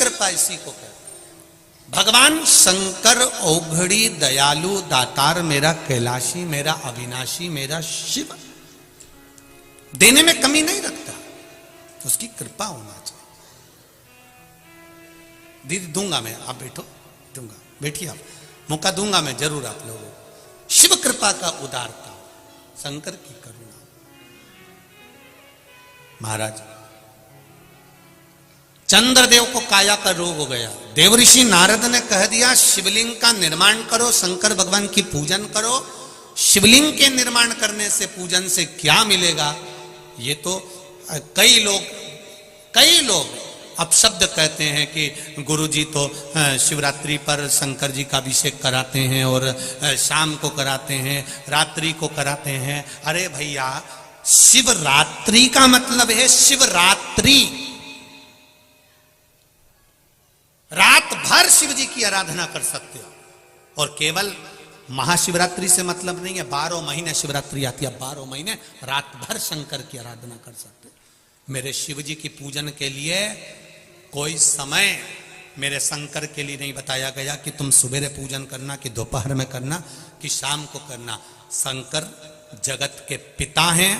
कृपा इसी को कहते हैं। भगवान शंकर औघड़ी दयालु दातार मेरा कैलाशी मेरा अविनाशी मेरा शिव देने में कमी नहीं रखता, तो उसकी कृपा होना चाहिए। दीदी दूंगा मैं, आप बैठो, दूंगा, बैठिए आप, मौका दूंगा मैं जरूर आप लोगों को। शिव कृपा का उदारता, शंकर की करुणा। महाराज चंद्रदेव को काया का रोग हो गया, देवऋषि नारद ने कह दिया शिवलिंग का निर्माण करो, शंकर भगवान की पूजन करो। शिवलिंग के निर्माण करने से पूजन से क्या मिलेगा, ये तो कई लोग अपशब्द कहते हैं कि गुरुजी तो शिवरात्रि पर शंकर जी का अभिषेक कराते हैं और शाम को कराते हैं, रात्रि को कराते हैं। अरे भैया, शिवरात्रि का मतलब है शिवरात्रि, रात भर शिव जी की आराधना कर सकते हो। और केवल महाशिवरात्रि से मतलब नहीं है, 12 महीने शिवरात्रि आती है, 12 महीने रात भर शंकर की आराधना कर सकते हो। मेरे शिव जी की पूजन के लिए कोई समय मेरे शंकर के लिए नहीं बताया गया कि तुम सुबह पूजन करना, कि दोपहर में करना, कि शाम को करना। शंकर जगत के पिता हैं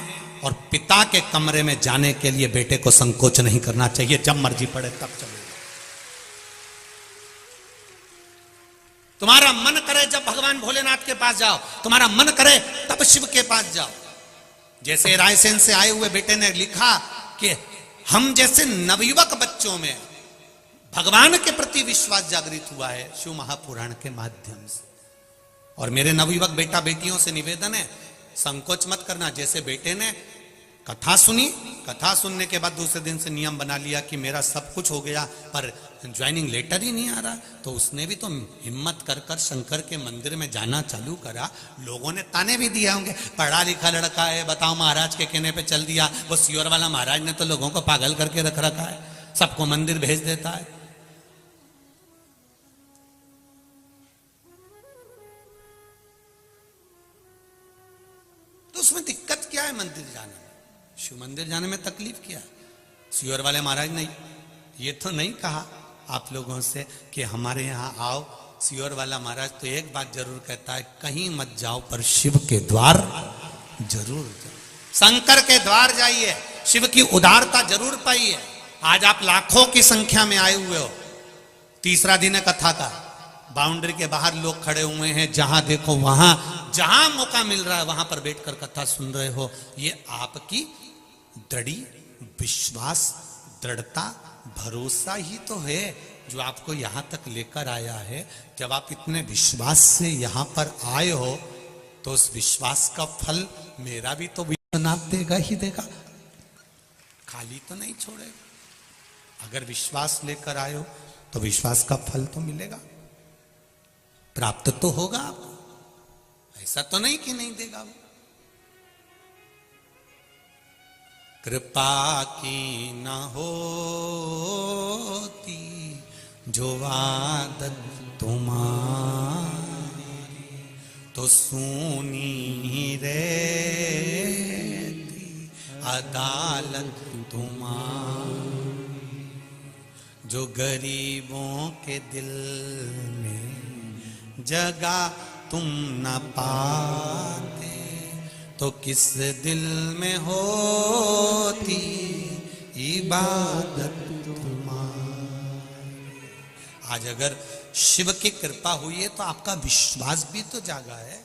और पिता के कमरे में जाने के लिए बेटे को संकोच नहीं करना चाहिए, जब मर्जी पड़े तब चले। तुम्हारा मन करे जब भगवान भोलेनाथ के पास जाओ, तुम्हारा मन करे तब शिव के पास जाओ। जैसे रायसेन से आए हुए बेटे ने लिखा कि हम जैसे नवयुवक बच्चों में भगवान के प्रति विश्वास जागृत हुआ है शिव महापुराण के माध्यम से। और मेरे नवयुवक बेटा बेटियों से निवेदन है, संकोच मत करना। जैसे बेटे ने कथा सुनी, कथा सुनने के बाद दूसरे दिन से नियम बना लिया कि मेरा सब कुछ हो गया पर ज्वाइनिंग लेटर ही नहीं आ रहा, तो उसने भी तो हिम्मत कर कर शंकर के मंदिर में जाना चालू करा। लोगों ने ताने भी दिए होंगे, पढ़ा लिखा लड़का है, बताओ महाराज के कहने पे चल दिया। वो सियोर वाला महाराज ने तो लोगों को पागल करके रख रखा है, सबको मंदिर भेज देता है। तो उसमें दिक्कत क्या है मंदिर जाने में? शिव मंदिर जाने में तकलीफ क्या है? सियोर वाले महाराज ने ये तो नहीं कहा आप लोगों से कि हमारे यहाँ आओ। सियोर वाला महाराज तो एक बात जरूर कहता है, कहीं मत जाओ पर शिव के द्वार जरूर जाओ, शंकर के द्वार जाइए, शिव की उदारता जरूर पाइए। आज आप लाखों की संख्या में आए हुए हो, तीसरा दिन है कथा का, बाउंड्री के बाहर लोग खड़े हुए हैं, जहां देखो वहां, जहां मौका मिल रहा है वहां पर बैठकर कथा सुन रहे हो। ये आपकी दृढ़ विश्वास, दृढ़ता, भरोसा ही तो है जो आपको यहां तक लेकर आया है। जब आप इतने विश्वास से यहां पर आए हो तो उस विश्वास का फल मेरा भी तो विश्वनाथ देगा ही देगा, खाली तो नहीं छोड़ेगा। अगर विश्वास लेकर आए हो तो विश्वास का फल तो मिलेगा, प्राप्त तो होगा आपको, ऐसा तो नहीं कि नहीं देगा वो। कृपा की न होती जो आदत तुम्हारी, तो सूनी रहती अदालत तुम्हारी। जो गरीबों के दिल में जगह तुम न पाते, तो किस दिल में होती इबादत तुम्हारी। आज अगर शिव की कृपा हुई है तो आपका विश्वास भी तो जागा है,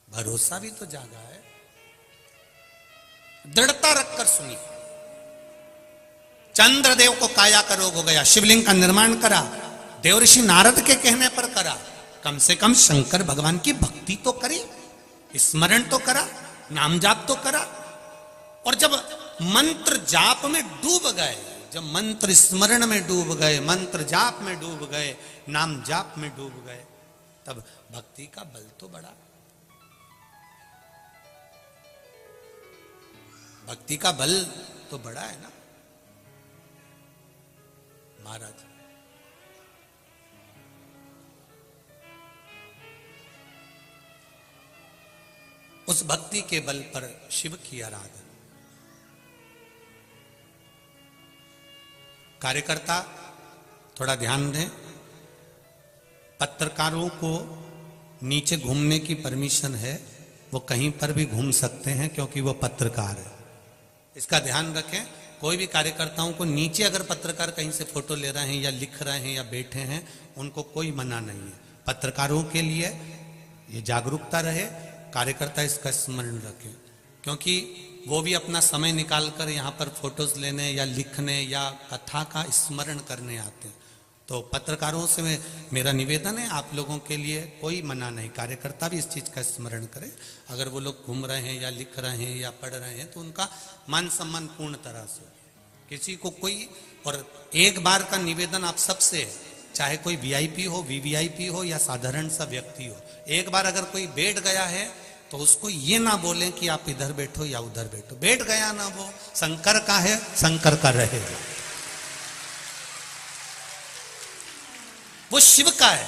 भरोसा भी तो जागा है। दृढ़ता रखकर सुनिए। चंद्रदेव को काया का रोग हो गया, शिवलिंग का निर्माण करा, देवऋषि नारद के कहने पर करा। कम से कम शंकर भगवान की भक्ति तो करी, स्मरण तो करा, नाम जाप तो करा। और जब मंत्र जाप में डूब गए, जब मंत्र स्मरण में डूब गए, मंत्र जाप में डूब गए, नाम जाप में डूब गए, तब भक्ति का बल तो बढ़ा। भक्ति का बल तो बड़ा है ना महाराज। उस भक्ति के बल पर शिव की आराधना। कार्यकर्ता थोड़ा ध्यान दें, पत्रकारों को नीचे घूमने की परमिशन है, वो कहीं पर भी घूम सकते हैं क्योंकि वो पत्रकार है। इसका ध्यान रखें। कोई भी कार्यकर्ताओं को नीचे अगर पत्रकार कहीं से फोटो ले रहे हैं या लिख रहे हैं या बैठे हैं, उनको कोई मना नहीं है। पत्रकारों के लिए ये जागरूकता रहे, कार्यकर्ता इसका स्मरण रखें, क्योंकि वो भी अपना समय निकालकर यहाँ पर फोटोज लेने या लिखने या कथा का स्मरण करने आते हैं। तो पत्रकारों से मेरा निवेदन है, आप लोगों के लिए कोई मना नहीं, कार्यकर्ता भी इस चीज का स्मरण करें। अगर वो लोग घूम रहे हैं या लिख रहे हैं या पढ़ रहे हैं तो उनका मान सम्मान पूर्ण तरह से, किसी को कोई। और एक बार का निवेदन आप सबसे है, चाहे कोई वीआईपी हो, वीवीआईपी हो या साधारण सा व्यक्ति हो, एक बार अगर कोई बैठ गया है तो उसको ये ना बोलें कि आप इधर बैठो या उधर बैठो। बैठ गया ना, वो शंकर का है, शंकर का रहेगा। वो शिव का है,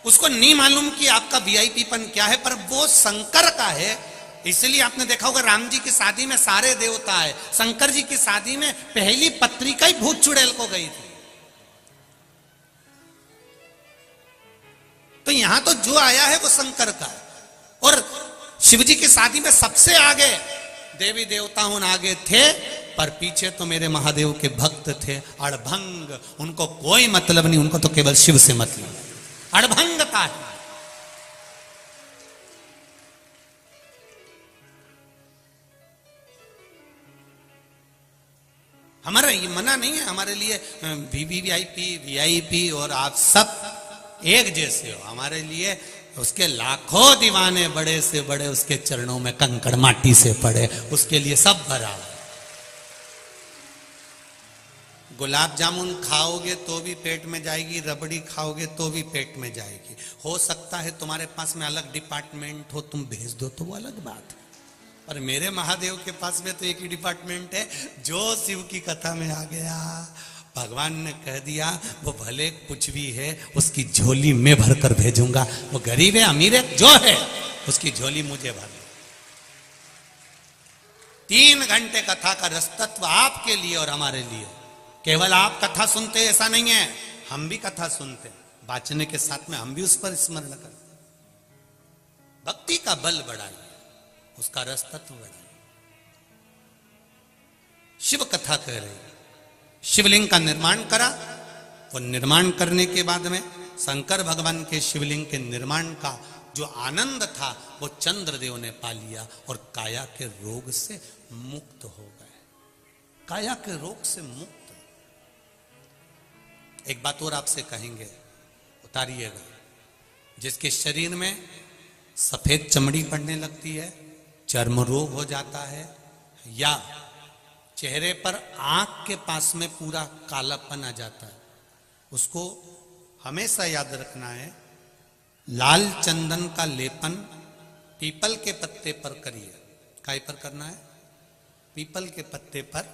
उसको नहीं मालूम कि आपका वीआईपीपन क्या है, पर वो शंकर का है। इसलिए आपने देखा होगा राम जी की शादी में सारे देवता है, शंकर जी की शादी में पहली पत्रिका ही भूत चुड़ैल को गई थी। तो यहां तो जो आया है वो शंकर का है। और शिव जी की शादी में सबसे आगे देवी देवताओं आगे थे, पर पीछे तो मेरे महादेव के भक्त थे अड़भंग। उनको कोई मतलब नहीं, उनको तो केवल शिव से मतलब, अड़भंगता है। हमारा ये मना नहीं है, हमारे लिए वीवीआईपी वीआईपी और आप सब एक जैसे हो। हमारे लिए उसके लाखों दीवाने बड़े से बड़े उसके चरणों में कंकड़ माटी से पड़े, उसके लिए सब बराबर। गुलाब जामुन खाओगे तो भी पेट में जाएगी, रबड़ी खाओगे तो भी पेट में जाएगी। हो सकता है तुम्हारे पास में अलग डिपार्टमेंट हो, तुम भेज दो तो वो अलग बात है, पर मेरे महादेव के पास में तो एक ही डिपार्टमेंट है। जो शिव की कथा में आ गया, भगवान ने कह दिया वो भले कुछ भी है उसकी झोली में भर कर भेजूंगा। वो गरीब है अमीर है जो है, उसकी झोली मुझे भर। 3 घंटे कथा का रसतत्व आपके लिए और हमारे लिए। केवल आप कथा सुनते ऐसा नहीं है, हम भी कथा सुनते, वाचने के साथ में हम भी उस पर स्मरण करते। भक्ति का बल बढ़ाइए, उसका रसतत्व बढ़ाइए। शिव कथा कह रही, शिवलिंग का निर्माण करा। वो निर्माण करने के बाद में शंकर भगवान के शिवलिंग के निर्माण का जो आनंद था वो चंद्रदेव ने पा लिया और काया के रोग से मुक्त हो गए। काया के रोग से मुक्त। एक बात और आपसे कहेंगे, उतारिएगा। जिसके शरीर में सफेद चमड़ी पड़ने लगती है, चर्म रोग हो जाता है, या चेहरे पर आंख के पास में पूरा कालापन आ जाता है, उसको हमेशा याद रखना है, लाल चंदन का लेपन पीपल के पत्ते पर करिए। काय पर करना है? पीपल के पत्ते पर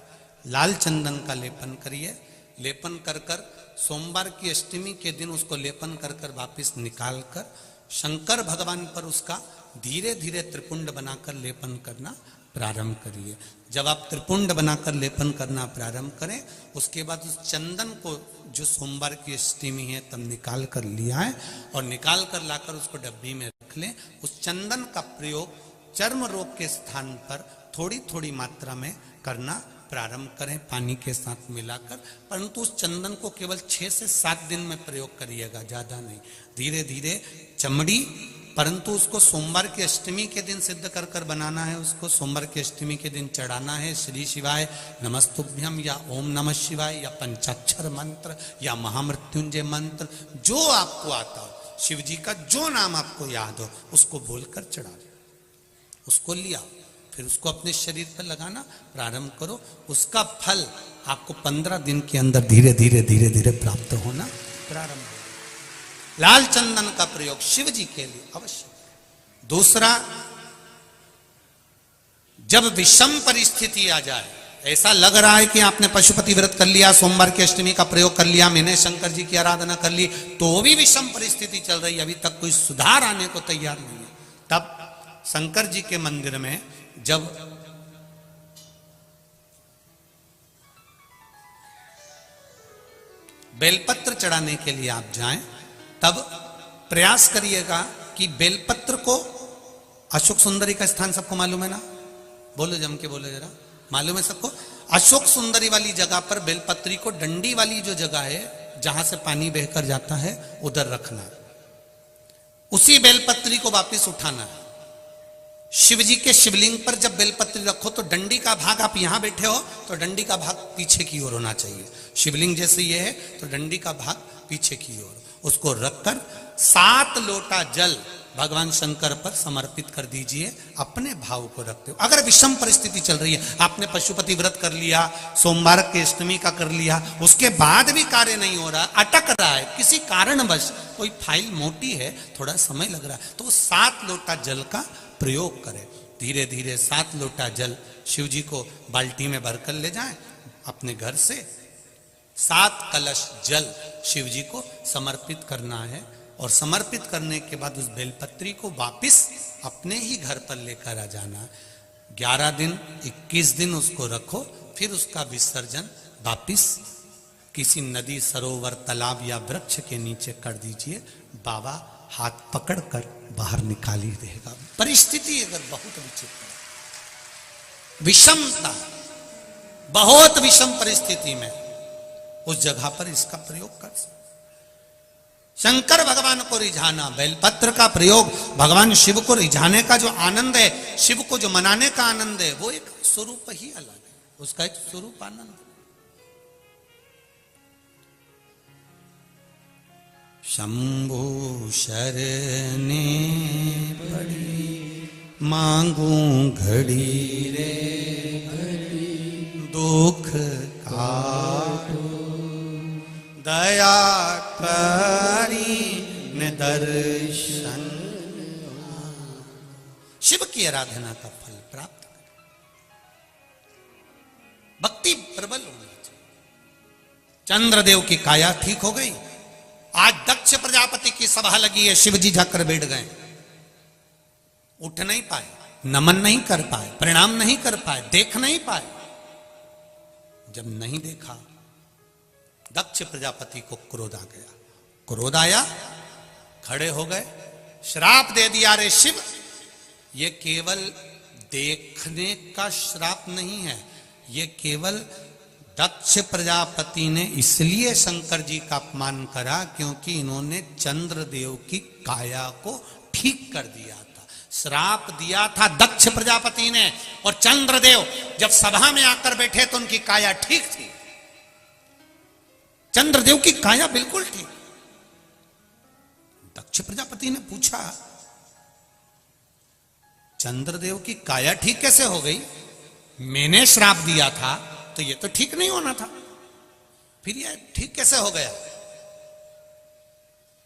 लाल चंदन का लेपन करिए। लेपन कर कर सोमवार की अष्टमी के दिन उसको लेपन कर कर वापिस निकाल कर शंकर भगवान पर उसका धीरे धीरे त्रिपुंड बनाकर लेपन करना प्रारंभ करिए। जब आप त्रिपुंड बनाकर लेपन करना प्रारंभ करें, उसके बाद उस चंदन को जो सोमवार की अष्टमी है तब निकाल कर लिया है और निकाल कर लाकर उसको डब्बी में रख लें। उस चंदन का प्रयोग चर्म रोग के स्थान पर थोड़ी थोड़ी मात्रा में करना प्रारंभ करें, पानी के साथ मिलाकर। परंतु उस चंदन को केवल 6 से 7 दिन में प्रयोग करिएगा, ज्यादा नहीं। धीरे धीरे चमड़ी, परंतु उसको सोमवार की अष्टमी के दिन सिद्ध कर कर बनाना है। उसको सोमवार की अष्टमी के दिन चढ़ाना है श्री शिवाय नमस्तुभ्यम या ओम नमः शिवाय या पंचाक्षर मंत्र या महामृत्युंजय मंत्र, जो आपको आता हो, शिव जी का जो नाम आपको याद हो उसको बोलकर चढ़ा दो। उसको लिया, फिर उसको अपने शरीर पर लगाना प्रारंभ करो। उसका फल आपको 15 दिन के अंदर धीरे धीरे धीरे धीरे प्राप्त होना प्रारंभ हो। लाल चंदन का प्रयोग शिव जी के लिए अवश्य। दूसरा, जब विषम परिस्थिति आ जाए, ऐसा लग रहा है कि आपने पशुपति व्रत कर लिया, सोमवार की अष्टमी का प्रयोग कर लिया, मैंने शंकर जी की आराधना कर ली, तो भी विषम परिस्थिति चल रही है, अभी तक कोई सुधार आने को तैयार नहीं है, तब शंकर जी के मंदिर में जब बेलपत्र चढ़ाने के लिए आप जाएं, तब प्रयास करिएगा कि बेलपत्र को, अशोक सुंदरी का स्थान सबको मालूम है ना? बोलो, जम के बोलो जरा, मालूम है सबको? अशोक सुंदरी वाली जगह पर बेलपत्री को डंडी वाली जो जगह है जहां से पानी बहकर जाता है उधर रखना, उसी बेलपत्री को वापस उठाना है। शिव जी के शिवलिंग पर जब बेलपत्री रखो तो डंडी का भाग, आप यहां बैठे हो तो डंडी का भाग पीछे की ओर होना चाहिए। शिवलिंग जैसे ये है तो डंडी का भाग पीछे की ओर, उसको रखकर 7 लोटा जल भगवान शंकर पर समर्पित कर दीजिए, अपने भाव को रखते हो। अगर विषम परिस्थिति चल रही है, आपने पशुपति व्रत कर लिया, सोमवार के अष्टमी का कर लिया, उसके बाद भी कार्य नहीं हो रहा, अटक रहा है किसी कारणवश, कोई फाइल मोटी है, थोड़ा समय लग रहा है, तो 7 लोटा जल का प्रयोग करें। धीरे धीरे 7 लोटा जल शिव जी को बाल्टी में भरकर ले जाएं अपने घर से। 7 कलश जल शिव जी को समर्पित करना है, और समर्पित करने के बाद उस बेलपत्री को वापिस अपने ही घर पर लेकर आ जाना। 11 दिन 21 दिन उसको रखो, फिर उसका विसर्जन वापिस किसी नदी, सरोवर, तालाब या वृक्ष के नीचे कर दीजिए। बाबा हाथ पकड़कर बाहर निकाल ही देगा। परिस्थिति अगर बहुत विचित्र, विषमता, बहुत विषम परिस्थिति में उस जगह पर इसका प्रयोग कर सकते। शंकर भगवान को रिझाना, बेलपत्र का प्रयोग भगवान शिव को रिझाने का जो आनंद है, शिव को जो मनाने का आनंद है, वो एक स्वरूप ही अलग है, उसका एक स्वरूप आनंद है। शंभु शरणे पड़ी मांगू घड़ी रे घड़ी, दुख काटो दया करी न दर्शन। शिव की आराधना का फल प्राप्त करें, भक्ति प्रबल होनी चाहिए। चंद्रदेव की काया ठीक हो गई। आज दक्ष प्रजापति की सभा लगी है, शिव जी जाकर बैठ गए, उठ नहीं पाए, नमन नहीं कर पाए, प्रणाम नहीं कर पाए, देख नहीं पाए। जब नहीं देखा, दक्ष प्रजापति को क्रोध आ गया। क्रोध आया, खड़े हो गए, श्राप दे दिया, रे शिव, ये केवल देखने का श्राप नहीं है, ये केवल दक्ष प्रजापति ने इसलिए शंकर जी का अपमान करा क्योंकि इन्होंने चंद्रदेव की काया को ठीक कर दिया था। श्राप दिया था दक्ष प्रजापति ने, और चंद्रदेव जब सभा में आकर बैठे तो उनकी काया ठीक थी। चंद्रदेव की काया बिल्कुल ठीक। दक्ष प्रजापति ने पूछा, चंद्रदेव की काया ठीक कैसे हो गई? मैंने श्राप दिया था तो ये तो ठीक नहीं होना था, फिर ये ठीक कैसे हो गया?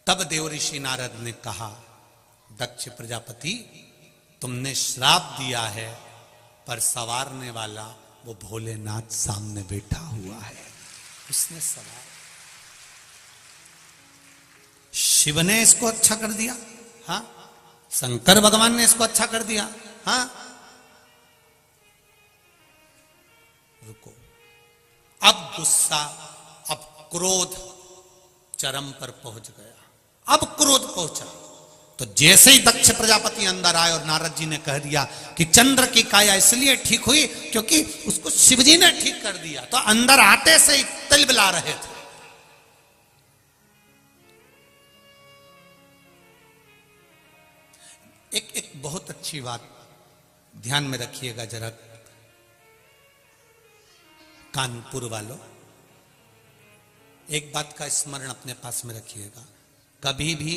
तब देव ऋषि नारद ने कहा, दक्ष प्रजापति, तुमने श्राप दिया है, पर सवारने वाला वो भोलेनाथ सामने बैठा हुआ है, उसने सवार। शिव ने इसको अच्छा कर दिया, हाँ, शंकर भगवान ने इसको अच्छा कर दिया, हाँ। रुको, अब गुस्सा, अब क्रोध चरम पर पहुंच गया। अब क्रोध पहुंचा तो जैसे ही दक्ष प्रजापति अंदर आए और नारद जी ने कह दिया कि चंद्र की काया इसलिए ठीक हुई क्योंकि उसको शिवजी ने ठीक कर दिया, तो अंदर आते से ही तिलबिला रहे थे। एक बहुत अच्छी बात ध्यान में रखिएगा जरा, कानपुर वालों, एक बात का स्मरण अपने पास में रखिएगा, कभी भी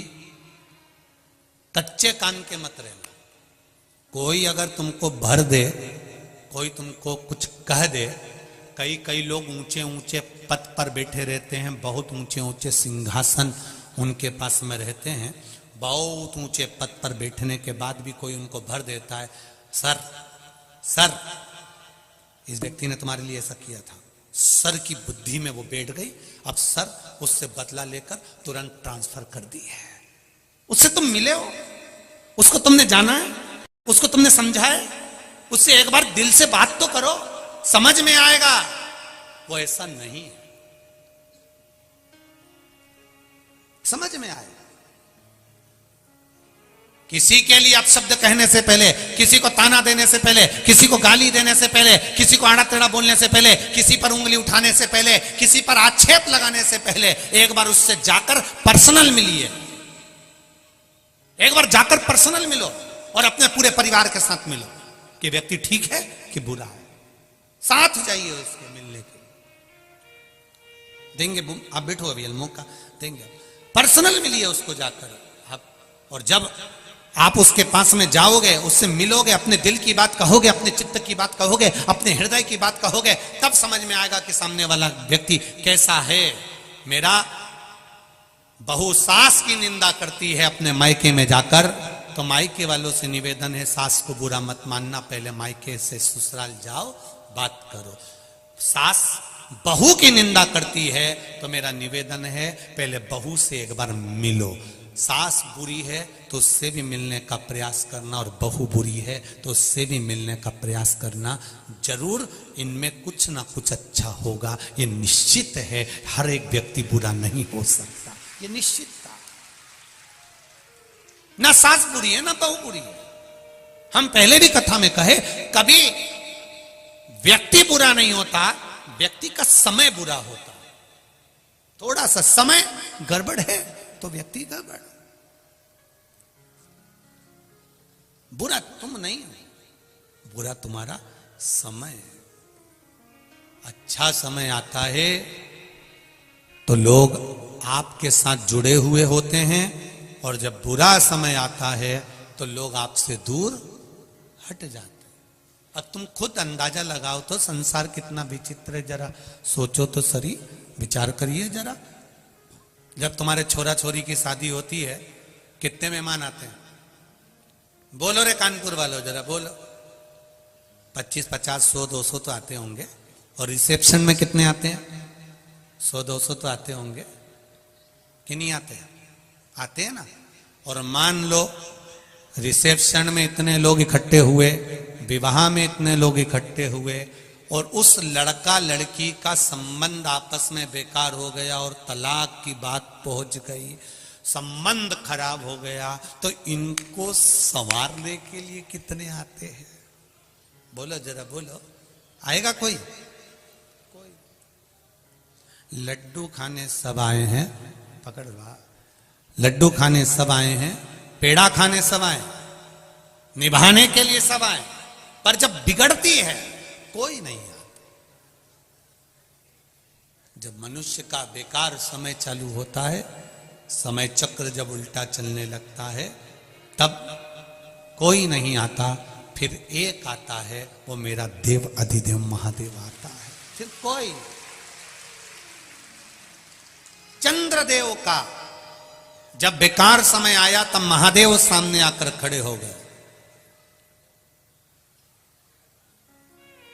कच्चे कान के मत रहना। कोई अगर तुमको भर दे, कोई तुमको कुछ कह दे, कई लोग ऊंचे ऊंचे पद पर बैठे रहते हैं, बहुत ऊंचे ऊंचे सिंहासन उनके पास में रहते हैं, बहुत ऊंचे पद पर बैठने के बाद भी कोई उनको भर देता है, सर इस व्यक्ति ने तुम्हारे लिए ऐसा किया था, सर की बुद्धि में वो बैठ गई, अब सर उससे बदला लेकर तुरंत ट्रांसफर कर दी है। उससे तुम मिले हो, उसको तुमने जाना है, उसको तुमने समझा है, उससे एक बार दिल से बात तो करो, समझ में आएगा। वो ऐसा नहीं है। समझ में आए। किसी के लिए अपशब्द कहने से पहले, किसी को ताना देने से पहले, किसी को गाली देने से पहले, किसी को आड़ा टेढ़ा बोलने से पहले, किसी पर उंगली उठाने से पहले, किसी पर आक्षेप लगाने से पहले एक बार उससे जाकर पर्सनल मिलिए। एक बार जाकर पर्सनल मिलो और अपने पूरे परिवार के साथ मिलो कि व्यक्ति ठीक है कि बुरा है। साथ जाइए उसके मिलने के। देंगे आप, बैठो अभी मौका देंगे, पर्सनल मिलिए उसको जाकर आप। और जब आप उसके पास में जाओगे, उससे मिलोगे, अपने दिल की बात कहोगे, अपने चित्त की बात कहोगे, अपने हृदय की बात कहोगे, तब समझ में आएगा कि सामने वाला व्यक्ति कैसा है। मेरा बहू सास की निंदा करती है अपने मायके में जाकर, तो मायके वालों से निवेदन है, सास को बुरा मत मानना, पहले मायके से ससुराल जाओ, बात करो। सास बहू की निंदा करती है तो मेरा निवेदन है, पहले बहू से एक बार मिलो। सास बुरी है तो उससे भी मिलने का प्रयास करना, और बहू बुरी है तो उससे भी मिलने का प्रयास करना। जरूर इनमें कुछ ना कुछ अच्छा होगा, ये निश्चित है। हर एक व्यक्ति बुरा नहीं हो सकता, ये निश्चित था। ना सास बुरी है ना बहू बुरी है। हम पहले भी कथा में कहे, कभी व्यक्ति बुरा नहीं होता, व्यक्ति का समय बुरा होता। थोड़ा सा समय गड़बड़ है तो व्यक्ति गड़बड़। बुरा तुम नहीं हो, बुरा तुम्हारा समय। अच्छा समय आता है तो लोग आपके साथ जुड़े हुए होते हैं, और जब बुरा समय आता है तो लोग आपसे दूर हट जाते हैं। अब तुम खुद अंदाजा लगाओ तो संसार कितना विचित्र है, जरा सोचो तो सही, विचार करिए जरा। जब तुम्हारे छोरा छोरी की शादी होती है, कितने मेहमान आते हैं? बोलो रे कानपुर वालों, जरा बोलो। 25, 50, 100, 200 तो आते होंगे। और रिसेप्शन में कितने आते हैं? 100, 200 तो आते होंगे कि नहीं आते हैं? आते हैं ना। और मान लो रिसेप्शन में इतने लोग इकट्ठे हुए, विवाह में इतने लोग इकट्ठे हुए, और उस लड़का लड़की का संबंध आपस में बेकार हो गया और तलाक की बात पहुंच गई, संबंध खराब हो गया, तो इनको संवारने के लिए कितने आते हैं? बोलो जरा बोलो, आएगा कोई? कोई। लड्डू खाने सब आए हैं, पकड़ ला। लड्डू खाने सब आए हैं, पेड़ा खाने सब आए, निभाने के लिए सब आए, पर जब बिगड़ती है कोई नहीं आता। जब मनुष्य का बेकार समय चालू होता है, समय चक्र जब उल्टा चलने लगता है, तब कोई नहीं आता। फिर एक आता है, वो मेरा देव अधिदेव महादेव आता है। फिर कोई, चंद्रदेव का जब बेकार समय आया तब महादेव सामने आकर खड़े हो गए।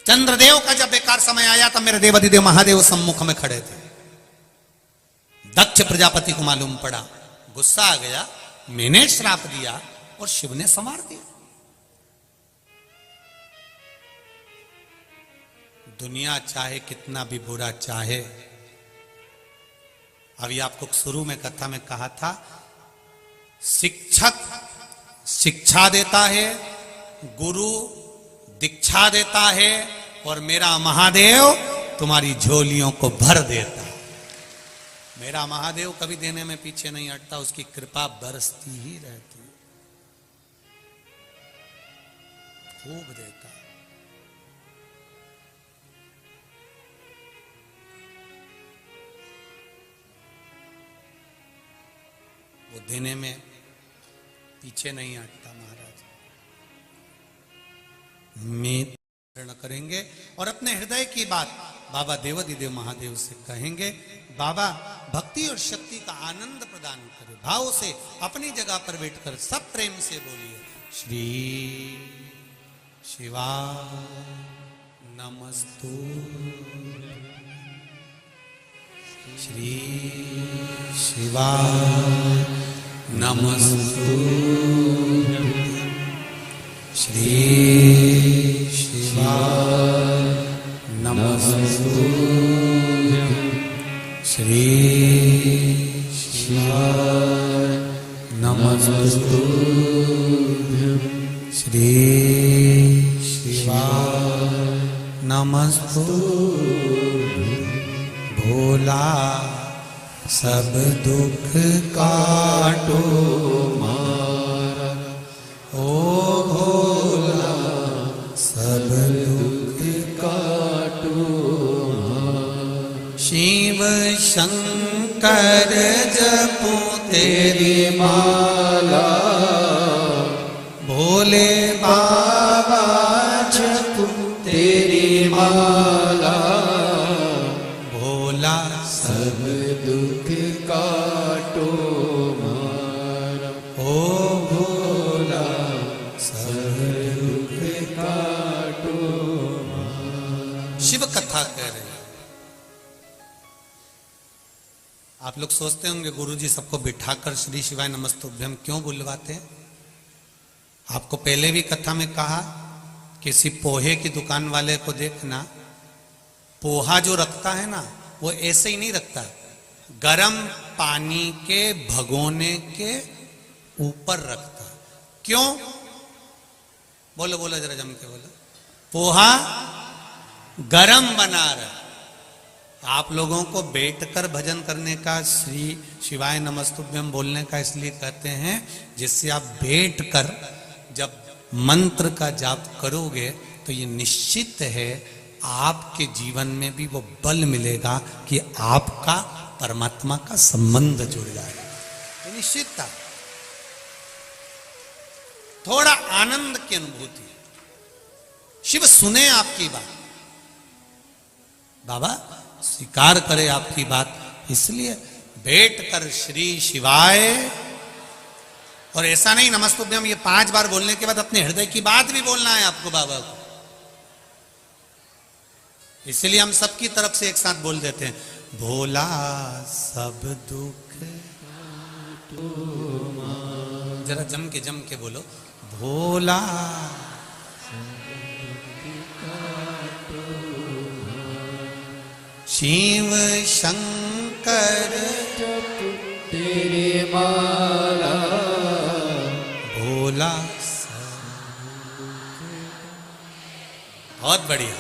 चंद्रदेव का जब बेकार समय आया तब मेरे देवाधिदेव महादेव सम्मुख में खड़े थे। दक्ष प्रजापति को मालूम पड़ा, गुस्सा आ गया, मैंने श्राप दिया और शिव ने संवार दिया। दुनिया चाहे कितना भी बुरा चाहे, अभी आपको शुरू में कथा में कहा था, शिक्षक शिक्षा देता है, गुरु दीक्षा देता है, और मेरा महादेव तुम्हारी झोलियों को भर देता है। मेरा महादेव कभी देने में पीछे नहीं हटता, उसकी कृपा बरसती ही रहती है, खूब देता है। वो देने में पीछे नहीं हटता महाराज। में करेंगे और अपने हृदय की बात बाबा देवाधिदेव महादेव से कहेंगे। बाबा भक्ति और शक्ति का आनंद प्रदान करे। भाव से अपनी जगह पर बैठकर सब प्रेम से बोलिए, श्री शिवाय नमस्तु, श्री शिवाय नमस्तु, श्री शिवाय नमस्तु, श्री शिवाय नमस्तुभ्यं श्री शिवाय नमस्तुभ्यं भोला सब दुख काटो मारा ओ भोला सब दुख काटो मारा। शिव शंकर जपो तेरी माला भोले बाबा जपो तेरी माला भोला सब दुख काटो मारा ओ भोला सब दुख काटो मारा। शिव कथा कह रहे हैं। आप लोग सोचते होंगे गुरुजी सबको बिठाकर श्री शिवाय नमस्तुभ्यम क्यों बुलवाते हैं। आपको पहले भी कथा में कहा, किसी पोहे की दुकान वाले को देखना, पोहा जो रखता है ना वो ऐसे ही नहीं रखता, गरम पानी के भगोने के ऊपर रखता। क्यों? बोलो बोलो जरा जम के बोलो। पोहा गरम बना रहा। आप लोगों को बैठकर भजन करने का, श्री शिवाय नमस्तुभ्यम बोलने का इसलिए कहते हैं जिससे आप बैठकर जब मंत्र का जाप करोगे तो ये निश्चित है आपके जीवन में भी वो बल मिलेगा कि आपका परमात्मा का संबंध जुड़ जाएगा। ये निश्चितता, थोड़ा आनंद की अनुभूति। शिव सुने आपकी बात, बाबा स्वीकार करे आपकी बात, इसलिए बैठकर श्री शिवाय। और ऐसा नहीं नमस्तुभ्यम ये 5 बार बोलने के बाद अपने हृदय की बात भी बोलना है आपको बाबा को। इसलिए हम सबकी तरफ से एक साथ बोल देते हैं, भोला सब दुख जरा जम के बोलो, भोला शिव शंकर तेरे माला भोला। बहुत बढ़िया।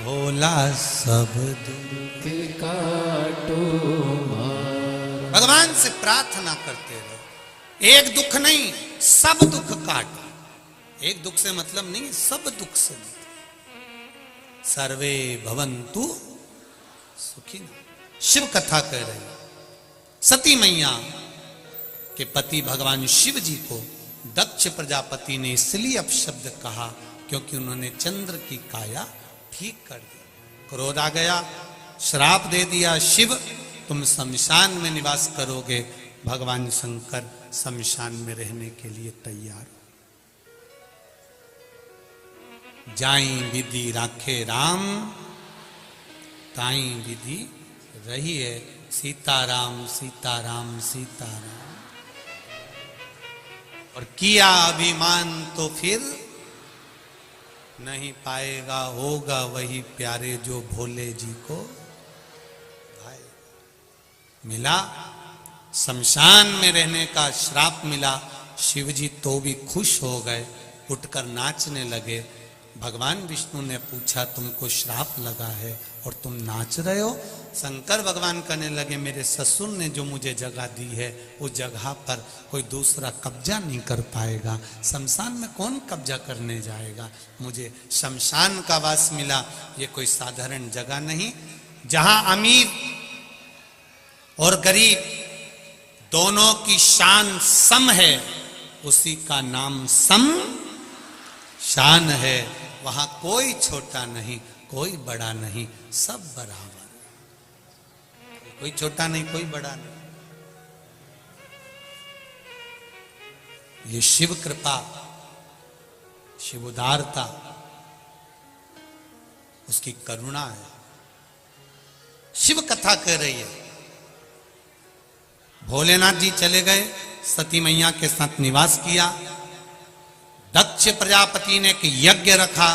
भोला सब दुख काटो मारा। भगवान से प्रार्थना करते रहो, एक दुख नहीं सब दुख काटो। एक दुख से मतलब नहीं, सब दुख से। सर्वे भवन्तु सुखिनः। शिव कथा कह रहे हैं। सती मैया के पति भगवान शिव जी को दक्ष प्रजापति ने इसलिए अपशब्द कहा क्योंकि उन्होंने चंद्र की काया ठीक कर दी। क्रोध आ गया, श्राप दे दिया, शिव तुम शमशान में निवास करोगे। भगवान शंकर शमशान में रहने के लिए तैयार। जाई विधि राखे राम ताई विधि रही है। सीताराम सीताराम सीताराम। और किया अभिमान तो फिर नहीं पाएगा, होगा वही प्यारे जो भोले जी को भाई। मिला शमशान में रहने का श्राप मिला। शिव जी तो भी खुश हो गए, उठकर नाचने लगे। भगवान विष्णु ने पूछा तुमको श्राप लगा है और तुम नाच रहे हो? शंकर भगवान कहने लगे मेरे ससुर ने जो मुझे जगह दी है उस जगह पर कोई दूसरा कब्जा नहीं कर पाएगा। शमशान में कौन कब्जा करने जाएगा? मुझे शमशान का वास मिला। ये कोई साधारण जगह नहीं, जहां अमीर और गरीब दोनों की शान सम है, उसी का नाम सम शान है। वहां कोई छोटा नहीं, कोई बड़ा नहीं, सब बराबर। कोई छोटा नहीं, कोई बड़ा नहीं। ये शिव कृपा, शिव उदारता, उसकी करुणा है। शिव कथा कह रही है। भोलेनाथ जी चले गए, सती मैया के साथ निवास किया। दक्ष प्रजापति ने एक यज्ञ रखा,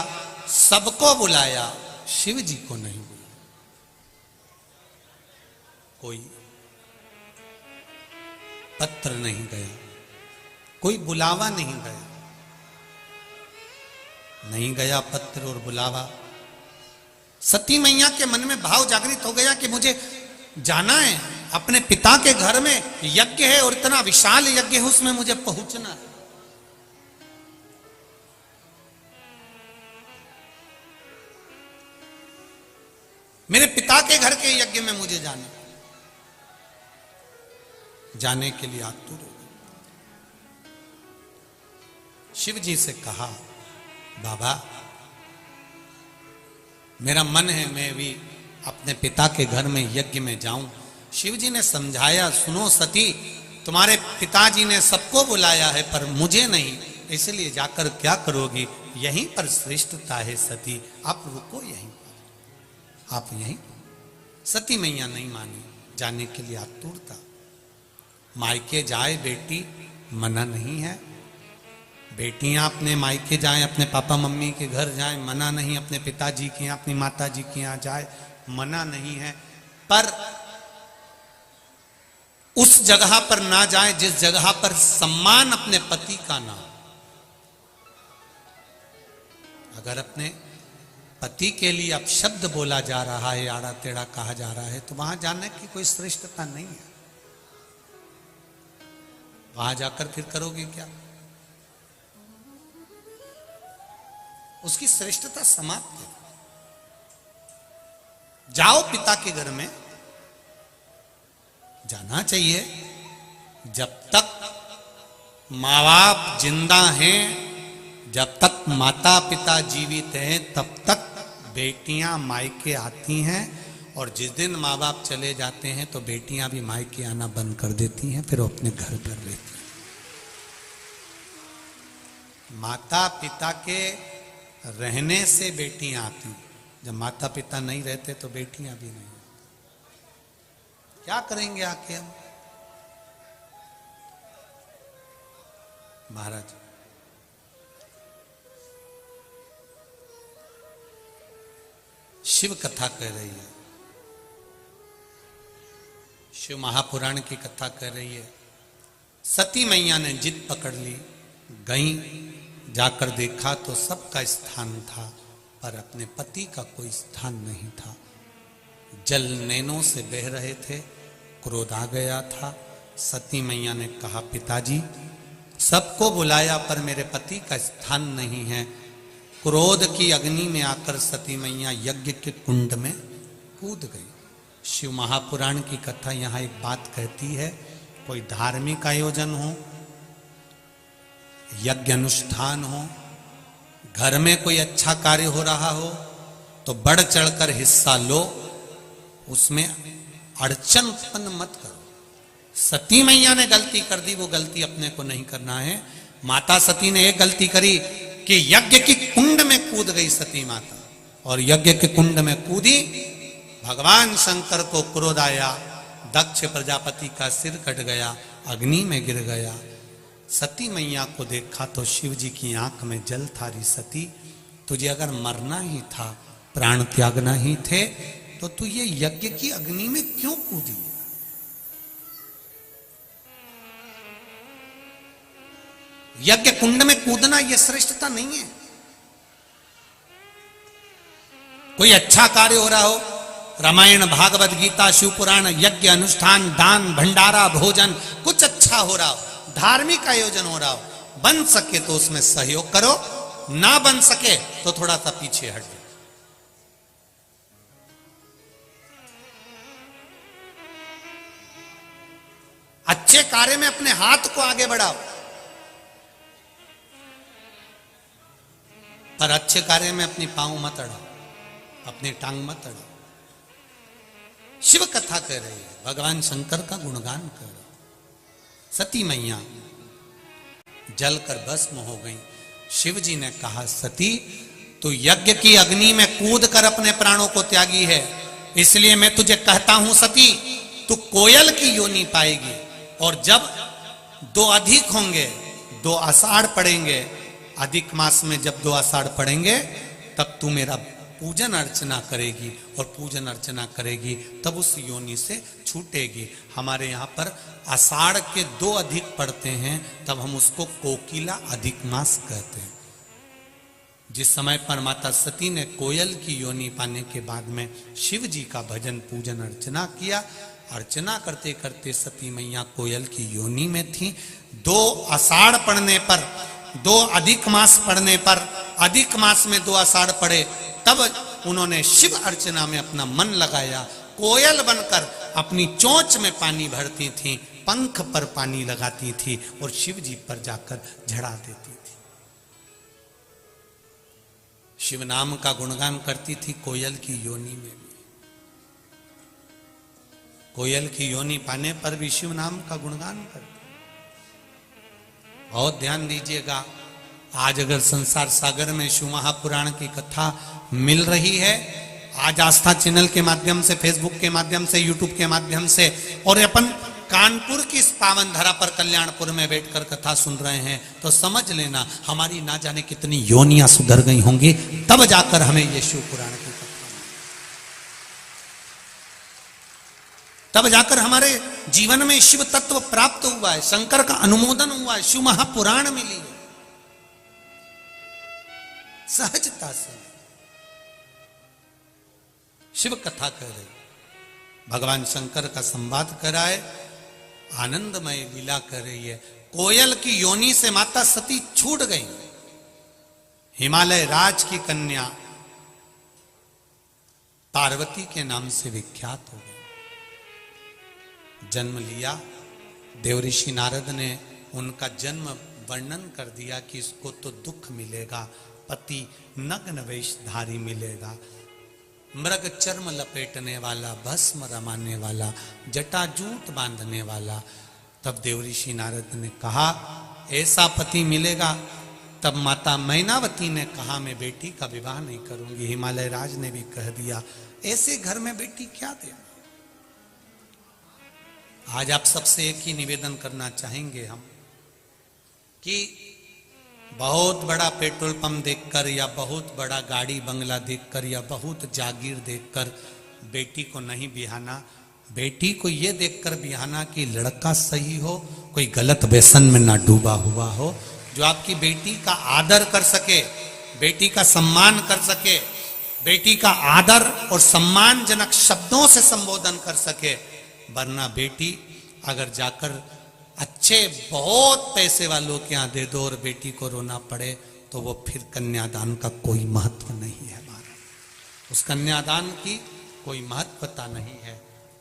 सबको बुलाया, शिव जी को नहीं बुलाया। कोई पत्र नहीं गया, कोई बुलावा नहीं गया, नहीं गया पत्र और बुलावा। सती मैया के मन में भाव जागृत हो गया कि मुझे जाना है, अपने पिता के घर में यज्ञ है और इतना विशाल यज्ञ है, उसमें मुझे पहुंचना है। मेरे पिता के घर के यज्ञ में मुझे जाना, जाने के लिए आतुर हो गए। शिव जी से कहा, बाबा मेरा मन है मैं भी अपने पिता के घर में यज्ञ में जाऊं। शिव जी ने समझाया, सुनो सती, तुम्हारे पिताजी ने सबको बुलाया है पर मुझे नहीं, इसलिए जाकर क्या करोगी, यहीं पर श्रेष्ठता है सती, आप रुको यहीं पर, आप यहीं। सती मैया नहीं मानी, जाने के लिए आतुर था। मायके जाए बेटी, मना नहीं है। बेटियां अपने मायके जाएं, अपने पापा मम्मी के घर जाएं, मना नहीं। अपने पिताजी के यहाँ, अपनी माताजी के यहाँ जाए, मना नहीं है। पर उस जगह पर ना जाए जिस जगह पर सम्मान अपने पति का ना। अगर अपने पति के लिए अब शब्द बोला जा रहा है, आड़ा टेढ़ा कहा जा रहा है, तो वहां जाने की कोई श्रेष्ठता नहीं है। वहां जाकर फिर करोगे क्या, उसकी श्रेष्ठता समाप्त है। जाओ पिता के घर में, जाना चाहिए। जब तक माँ बाप जिंदा हैं, जब तक माता पिता जीवित हैं, तब तक बेटियां मायके आती हैं, और जिस दिन माँ बाप चले जाते हैं तो बेटियां भी मायके आना बंद कर देती हैं, फिर वो अपने घर पर रहती हैं। माता पिता के रहने से बेटियां आती, जब माता पिता नहीं रहते तो बेटियां भी नहीं। क्या करेंगे आके हम। महाराज शिव कथा कह रही है, शिव महापुराण की कथा कह रही है। सती मैया ने जिद पकड़ ली, गई, जाकर देखा तो सबका स्थान था, पर अपने पति का कोई स्थान नहीं था। जल नैनों से बह रहे थे, क्रोध आ गया था। सती मैया ने कहा, पिताजी सबको बुलाया पर मेरे पति का स्थान नहीं है। क्रोध की अग्नि में आकर सती मैया यज्ञ के कुंड में कूद गई। शिव महापुराण की कथा यहाँ एक बात कहती है, कोई धार्मिक आयोजन हो, यज्ञ अनुष्ठान हो, घर में कोई अच्छा कार्य हो रहा हो, तो बढ़ चढ़कर हिस्सा लो, उसमें अड़चन उत्पन्न मत करो। सती मैया ने गलती कर दी, वो गलती अपने को नहीं करना है। माता सती ने एक गलती करी कि यज्ञ की कुंड में कूद गई सती माता, और यज्ञ के कुंड में कूदी, भगवान शंकर को क्रोध आया, दक्ष प्रजापति का सिर कट गया, अग्नि में गिर गया। सती मैया को देखा तो शिव जी की आंख में जल था। री सती, तुझे अगर मरना ही था, प्राण त्यागना ही थे, तो तू ये यज्ञ की अग्नि में क्यों कूदी। यज्ञ कुंड में कूदना यह श्रेष्ठता नहीं है। कोई अच्छा कार्य हो रहा हो, रामायण भागवत गीता शिव पुराण यज्ञ अनुष्ठान दान भंडारा भोजन कुछ अच्छा हो रहा हो, धार्मिक आयोजन हो रहा हो, बन सके तो उसमें सहयोग करो, ना बन सके तो थोड़ा सा पीछे हट जाओ। अच्छे कार्य में अपने हाथ को आगे बढ़ाओ, पर अच्छे कार्य में अपनी पांव मत अड़ाओ, अपनी टांग मत अड़ाओ। शिव कथा कह रही है, भगवान शंकर का गुणगान कर रही। सती मैया जलकर भस्म हो गई। शिव जी ने कहा, सती तू यज्ञ की अग्नि में कूद कर अपने प्राणों को त्यागी है, इसलिए मैं तुझे कहता हूं सती, तू कोयल की योनि पाएगी। और जब 2 अधिक होंगे, 2 आषाढ़ पड़ेंगे, अधिक मास में जब 2 आषाढ़ पड़ेंगे, तब तू मेरा पूजन अर्चना करेगी, और पूजन अर्चना करेगी तब उस योनि से छूटेगी। हमारे यहाँ पर आषाढ़ के 2 अधिक पड़ते हैं, तब हम उसको कोकिला अधिक मास कहते हैं। जिस समय पर माता सती ने कोयल की योनि पाने के बाद में शिव जी का भजन पूजन अर्चना किया, अर्चना करते करते सती मैया कोयल की योनि में थी। 2 आषाढ़ पड़ने पर, 2 अधिक मास पड़ने पर, अधिक मास में 2 आषाढ़ पड़े, तब उन्होंने शिव अर्चना में अपना मन लगाया। कोयल बनकर अपनी चोंच में पानी भरती थी, पंख पर पानी लगाती थी और शिव जी पर जाकर झड़ा देती थी। शिव नाम का गुणगान करती थी कोयल की योनि में भी। कोयल की योनि पाने पर भी शिव नाम का गुणगान करती। बहुत ध्यान दीजिएगा, आज अगर संसार सागर में शिव महापुराण की कथा मिल रही है, आज आस्था चैनल के माध्यम से, फेसबुक के माध्यम से, यूट्यूब के माध्यम से, और अपन कानपुर की इस पावन धरा पर कल्याणपुर में बैठकर कथा सुन रहे हैं, तो समझ लेना हमारी ना जाने कितनी योनियां सुधर गई होंगी, तब जाकर हमें ये शिव पुराण की कथा, तब जाकर हमारे जीवन में शिव तत्व प्राप्त हुआ है, शंकर का अनुमोदन हुआ है, शिव महापुराण मिली है सहजता से। शिव कथा कह रहे, भगवान शंकर का संवाद कराए, आनंदमय लीला कर रही है। कोयल की योनि से माता सती छूट गई, हिमालय राज की कन्या पार्वती के नाम से विख्यात हो गई। जन्म लिया, देवऋषि नारद ने उनका जन्म वर्णन कर दिया कि इसको तो दुख मिलेगा, पति नग्न वेशधारी मिलेगा, मृग चर्म लपेटने वाला, भस्म रमाने वाला, जटाजूट बांधने वाला। तब देवऋषि नारद ने कहा ऐसा पति मिलेगा। तब माता मैनावती ने कहा मैं बेटी का विवाह नहीं करूंगी। हिमालय राज ने भी कह दिया ऐसे घर में बेटी क्या दे। आज आप सबसे एक ही निवेदन करना चाहेंगे हम कि बहुत बड़ा पेट्रोल पंप देखकर, या बहुत बड़ा गाड़ी बंगला देखकर, या बहुत जागीर देखकर बेटी को नहीं बिहाना। बेटी को ये देखकर बिहाना कि लड़का सही हो, कोई गलत व्यसन में ना डूबा हुआ हो, जो आपकी बेटी का आदर कर सके, बेटी का सम्मान कर सके, बेटी का आदर और सम्मानजनक शब्दों से संबोधन कर सके। वरना बेटी अगर जाकर अच्छे बहुत पैसे वालों के यहाँ दे दो और बेटी को रोना पड़े, तो वो फिर कन्यादान का कोई महत्व नहीं है। उस कन्यादान की कोई महत्वता नहीं है।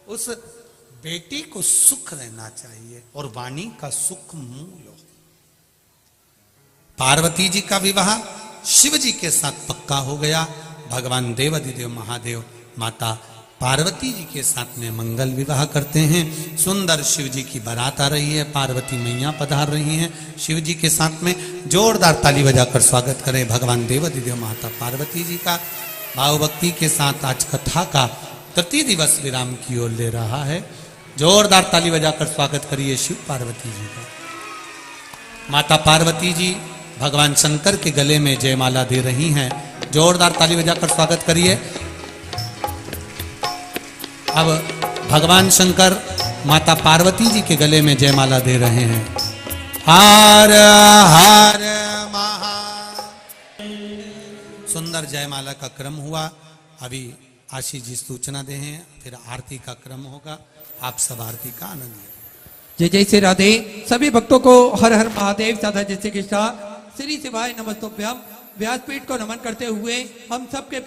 उस बेटी को सुख रहना चाहिए, और वाणी का सुख मूल हो। पार्वती जी का विवाह शिव जी के साथ पक्का हो गया। भगवान देवाधिदेव महादेव माता पार्वती जी के साथ में मंगल विवाह करते हैं। सुंदर शिव जी की बारात आ रही है, पार्वती मैया पधार रही हैं शिव जी के साथ में। जोरदार ताली बजाकर स्वागत करें भगवान देवाधिदेव माता पार्वती जी का। भाव भक्ति के साथ आज कथा का तृतीय दिवस विराम की ओर ले रहा है। जोरदार ताली बजाकर स्वागत करिए शिव पार्वती जी का। माता पार्वती जी भगवान शंकर के गले में जयमाला दे रही हैं। जोरदार ताली बजाकर स्वागत करिए। अब भगवान शंकर माता पार्वती जी के गले में जयमाला दे रहे हैं। हर हर महा। सुंदर जयमाला का क्रम हुआ। अभी आशीष जी सूचना दे हैं, फिर आरती का क्रम होगा। आप सब आरती का आनंद लें। जय जय श्री राधे। सभी भक्तों को हर हर महादेव साधा जय श्री कृष्णा। श्री शिवाय नमस्तुभ्यम। व्यासपीठ को नमन करते हुए हम सबके